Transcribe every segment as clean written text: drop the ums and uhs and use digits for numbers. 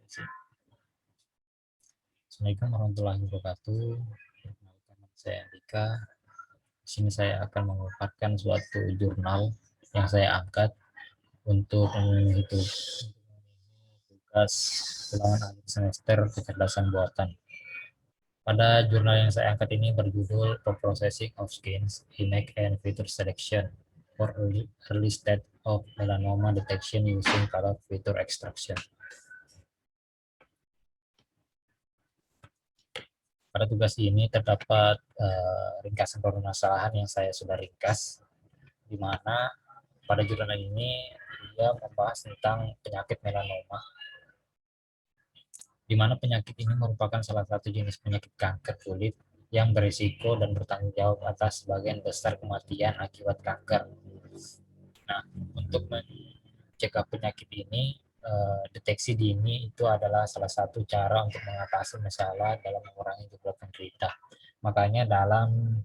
Assalamualaikum warahmatullahi wabarakatuh. Saya Andika. Di sini saya akan memaparkan suatu jurnal yang saya angkat untuk memenuhi tugas ulangan akhir semester kecerdasan buatan. Pada jurnal yang saya angkat ini berjudul Processing of Genes, Image and Feature Selection for Early Stage of Melanoma Detection Using Color Feature Extraction. Pada tugas ini terdapat ringkasan permasalahan yang saya sudah ringkas, di mana pada jurnal ini dia membahas tentang penyakit melanoma, di mana penyakit ini merupakan salah satu jenis penyakit kanker kulit yang berisiko dan bertanggung jawab atas sebagian besar kematian akibat kanker. Nah, untuk mencegah penyakit ini, deteksi dini itu adalah salah satu cara untuk mengatasi masalah dalam mengurangi jumlah penderita. Makanya dalam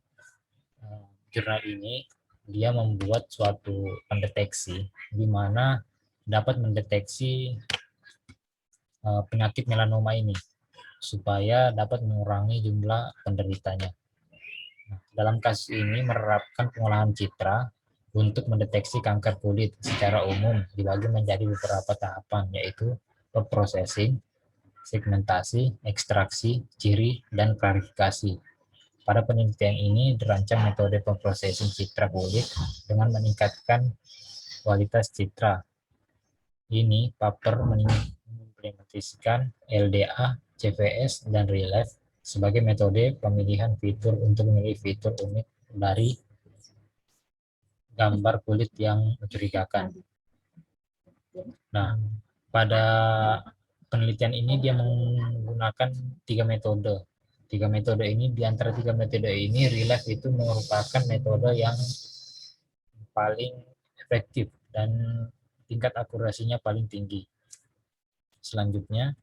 jurnal ini dia membuat suatu pendeteksi di mana dapat mendeteksi penyakit melanoma ini supaya dapat mengurangi jumlah penderitanya. Nah, dalam kasus ini menerapkan pengolahan citra untuk mendeteksi kanker kulit secara umum dibagi menjadi beberapa tahapan, yaitu processing, segmentasi, ekstraksi, ciri, dan klarifikasi. Pada penelitian ini dirancang metode pemprosesing citra kulit dengan meningkatkan kualitas citra. Ini paper mengimplementasikan LDA, CVS, dan Relief sebagai metode pemilihan fitur untuk memilih fitur unik dari gambar kulit yang mencurigakan. Nah, pada penelitian ini dia menggunakan 3 metode. 3 metode ini, di antara 3 metode ini, Relief itu merupakan metode yang paling efektif dan tingkat akurasinya paling tinggi. Selanjutnya,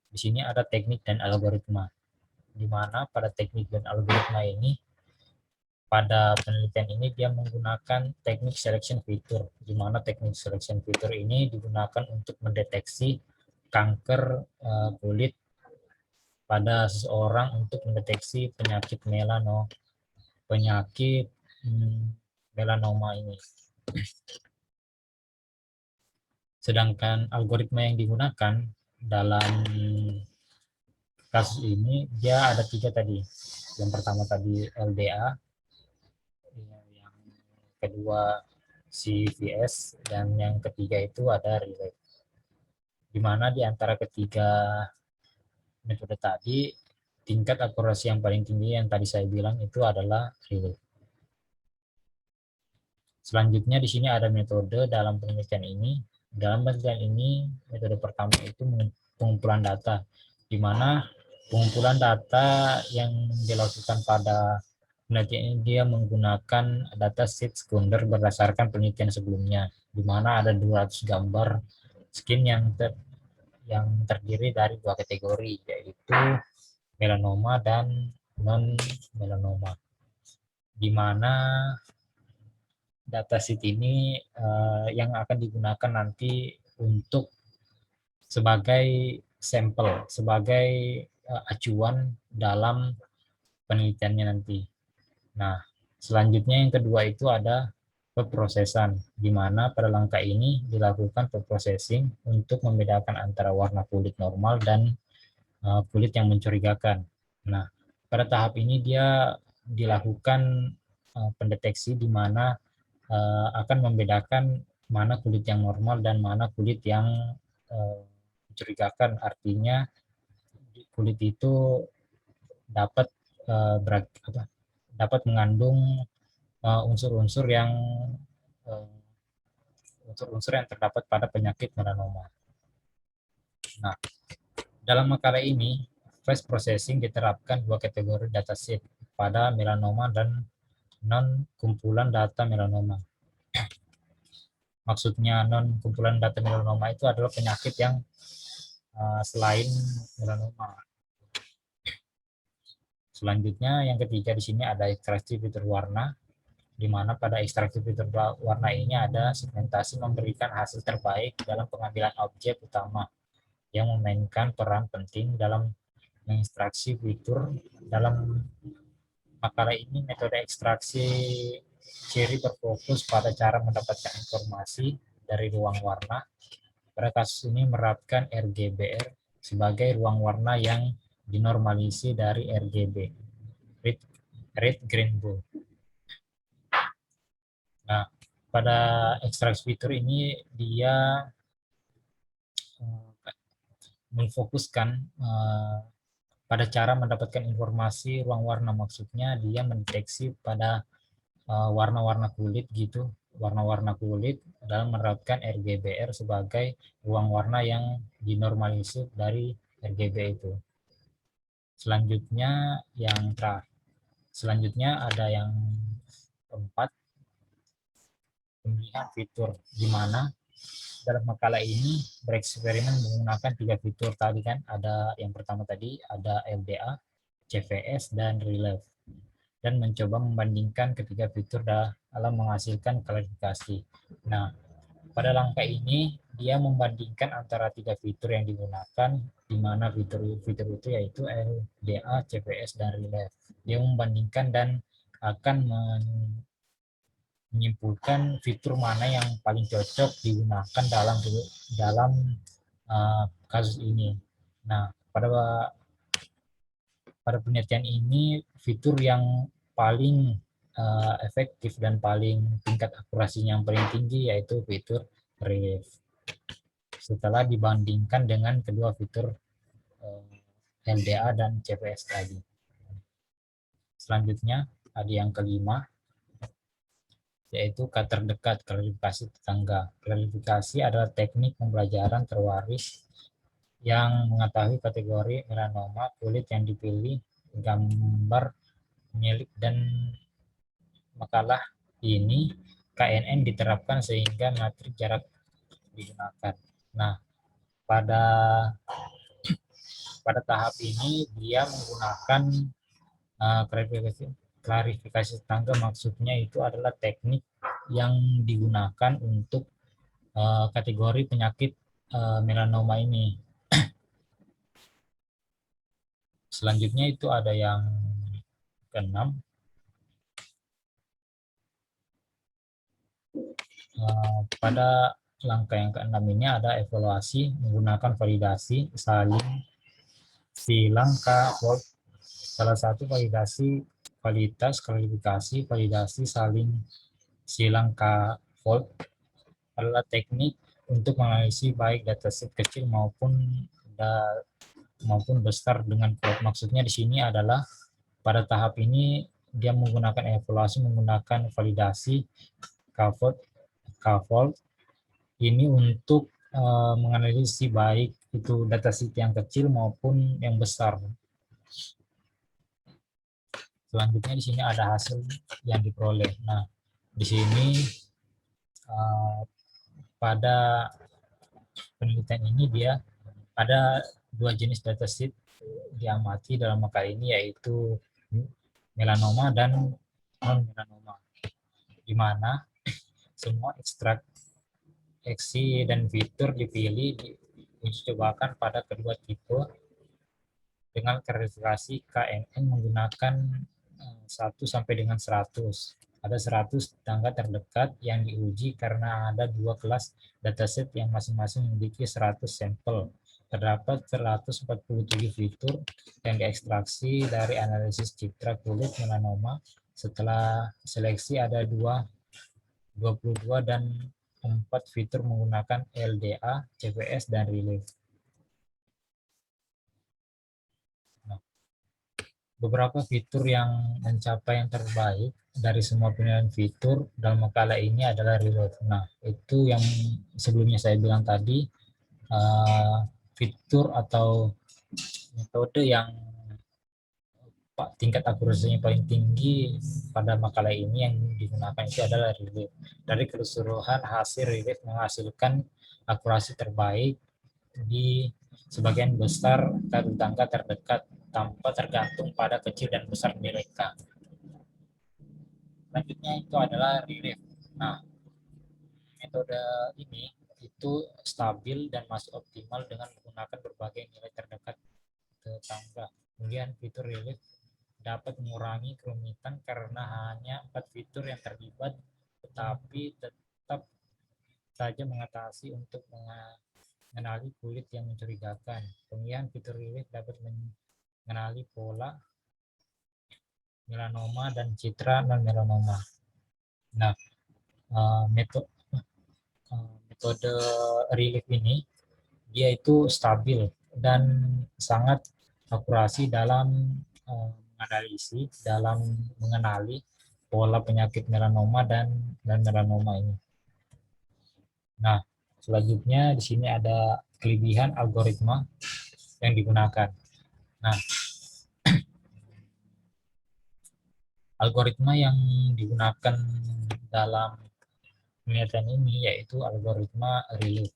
di sini ada teknik dan algoritma, di mana pada teknik dan algoritma ini, pada penelitian ini dia menggunakan teknik selection feature, di mana teknik selection feature ini digunakan untuk mendeteksi kanker kulit pada seseorang untuk mendeteksi penyakit melanoma ini. Sedangkan algoritma yang digunakan dalam kasus ini dia ada 3 tadi. Yang pertama tadi LDA, yang kedua CVS, dan yang ketiga itu ada Relay. Di mana di antara ketiga metode tadi tingkat akurasi yang paling tinggi yang tadi saya bilang itu adalah Relay. Selanjutnya di sini ada metode dalam penelitian ini. Dalam penelitian ini metode pertama itu pengumpulan data, di mana pengumpulan data yang dilakukan pada penelitian ini dia menggunakan data set sekunder berdasarkan penelitian sebelumnya, di mana ada 200 gambar skin yang terdiri dari 2 kategori, yaitu melanoma dan non melanoma, di mana dataset ini yang akan digunakan nanti untuk sebagai sampel, sebagai acuan dalam penelitiannya nanti. Nah, selanjutnya yang kedua itu ada pemrosesan, di mana pada langkah ini dilakukan pemprosesing untuk membedakan antara warna kulit normal dan kulit yang mencurigakan. Nah, pada tahap ini dia dilakukan pendeteksi di mana akan membedakan mana kulit yang normal dan mana kulit yang mencurigakan. Artinya kulit itu dapat dapat mengandung unsur-unsur yang terdapat pada penyakit melanoma. Nah, dalam makalah ini phase processing diterapkan 2 kategori dataset pada melanoma dan non kumpulan data melanoma. Maksudnya non kumpulan data melanoma itu adalah penyakit yang selain melanoma. Selanjutnya yang ketiga di sini ada ekstraksi fitur warna, di mana pada ekstraksi fitur warna ini ada segmentasi memberikan hasil terbaik dalam pengambilan objek utama yang memainkan peran penting dalam mengekstraksi fitur. Dalam makalah ini, metode ekstraksi ciri berfokus pada cara mendapatkan informasi dari ruang warna. Pada kasus ini menerapkan RGBR sebagai ruang warna yang dinormalisasi dari RGB, red, green, blue. Nah, pada ekstraksi fitur ini dia memfokuskan pada cara mendapatkan informasi ruang warna. Maksudnya dia mendeteksi pada warna-warna kulit gitu, warna-warna kulit dalam menerapkan RGBR sebagai ruang warna yang dinormalisir dari RGB itu. Selanjutnya ada yang keempat, pemilihan fitur, di mana dalam makalah ini bereksperimen menggunakan 3 fitur tadi kan. Ada yang pertama tadi ada LDA, CVS, dan Relief, dan mencoba membandingkan ketiga fitur dalam menghasilkan klarifikasi. Nah, pada langkah ini dia membandingkan antara 3 fitur yang digunakan, di mana fitur-fitur itu yaitu LDA, CVS, dan Relief. Dia membandingkan dan akan menyimpulkan fitur mana yang paling cocok digunakan dalam kasus ini. Nah, pada penelitian ini fitur yang paling efektif dan paling tingkat akurasinya yang paling tinggi yaitu fitur Relief. Setelah dibandingkan dengan kedua fitur LDA dan CPS tadi. Selanjutnya ada yang kelima, yaitu terdekat, klarifikasi tetangga. Klarifikasi adalah teknik pembelajaran terwaris yang mengetahui kategori melanoma kulit yang dipilih, gambar milik, dan makalah ini KNN diterapkan sehingga matrik jarak digunakan. Nah, pada tahap ini dia menggunakan klarifikasi tetangga. Maksudnya itu adalah teknik yang digunakan untuk kategori penyakit melanoma ini. Selanjutnya itu ada yang keenam, pada langkah yang keenam ini ada evaluasi menggunakan validasi saling silang K-Volt. Salah satu validasi kualitas klarifikasi validasi saling silang K-Volt adalah teknik untuk menganalisis baik dataset kecil maupun besar dengan Volt. Maksudnya di sini adalah pada tahap ini dia menggunakan evaluasi menggunakan validasi K-Volt ini untuk menganalisis baik itu dataset yang kecil maupun yang besar. Selanjutnya di sini ada hasil yang diperoleh. Nah, di sini pada penelitian ini dia ada 2 jenis dataset diamati dalam makalah ini, yaitu melanoma dan non-melanoma, di mana semua ekstraksi dan fitur dipilih diuji cobakan pada kedua tipe dengan klarifikasi KNN menggunakan 1 sampai dengan 100. Ada 100 tetangga terdekat yang diuji karena ada 2 kelas dataset yang masing-masing memiliki 100 sampel. Terdapat 147 fitur yang diekstraksi dari analisis citra kulit melanoma. Setelah seleksi ada 22 dan 4 fitur menggunakan LDA, CVS, dan Relief. Beberapa fitur yang mencapai yang terbaik dari semua penilaian fitur dalam makalah ini adalah Relief. Nah, itu yang sebelumnya saya bilang tadi, fitur atau metode yang tingkat akurasinya paling tinggi pada makalah ini yang digunakan itu adalah Relief. Dari keseluruhan hasil Relief menghasilkan akurasi terbaik di sebagian besar tetangga terdekat tanpa tergantung pada kecil dan besar mereka. Selanjutnya itu adalah Relief. Nah, metode ini itu stabil dan masih optimal dengan menggunakan berbagai nilai terdekat tetangga. Kemudian fitur relief dapat mengurangi kerumitan karena hanya 4 fitur yang terlibat, tetapi tetap saja mengatasi untuk mengenali kulit yang mencurigakan. Kemudian fitur relief dapat mengenali pola melanoma dan citra non melanoma. Nah, metode relief ini dia itu stabil dan sangat akurasi dalam menganalisis, dalam mengenali pola penyakit melanoma dan melanoma ini. Nah, selanjutnya di sini ada kelebihan algoritma yang digunakan. Nah, algoritma yang digunakan dalam penelitian ini yaitu algoritma relief.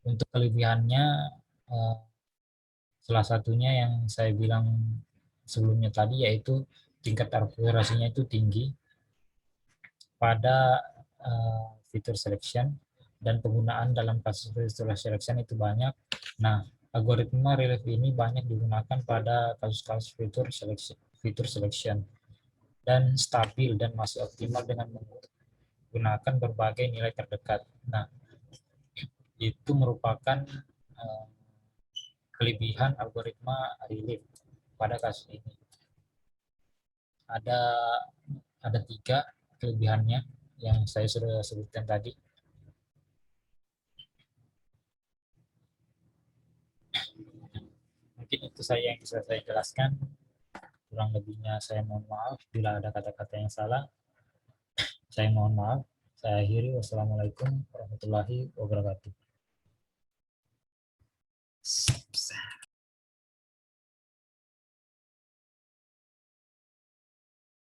Untuk kelebihannya, salah satunya yang saya bilang sebelumnya tadi yaitu tingkat akurasinya itu tinggi pada fitur selection dan penggunaan dalam kasus fitur selection itu banyak. Nah, algoritma relief ini banyak digunakan pada kasus-kasus fitur selection dan stabil dan masih optimal dengan menggunakan berbagai nilai terdekat. Nah, itu merupakan kelebihan algoritma relief pada kasus ini. Ada 3 kelebihannya yang saya sudah sebutkan tadi. Mungkin itu saya yang bisa saya jelaskan. Kurang lebihnya saya mohon maaf bila ada kata-kata yang salah. Saya mohon maaf. Saya akhiri. Wassalamualaikum warahmatullahi wabarakatuh.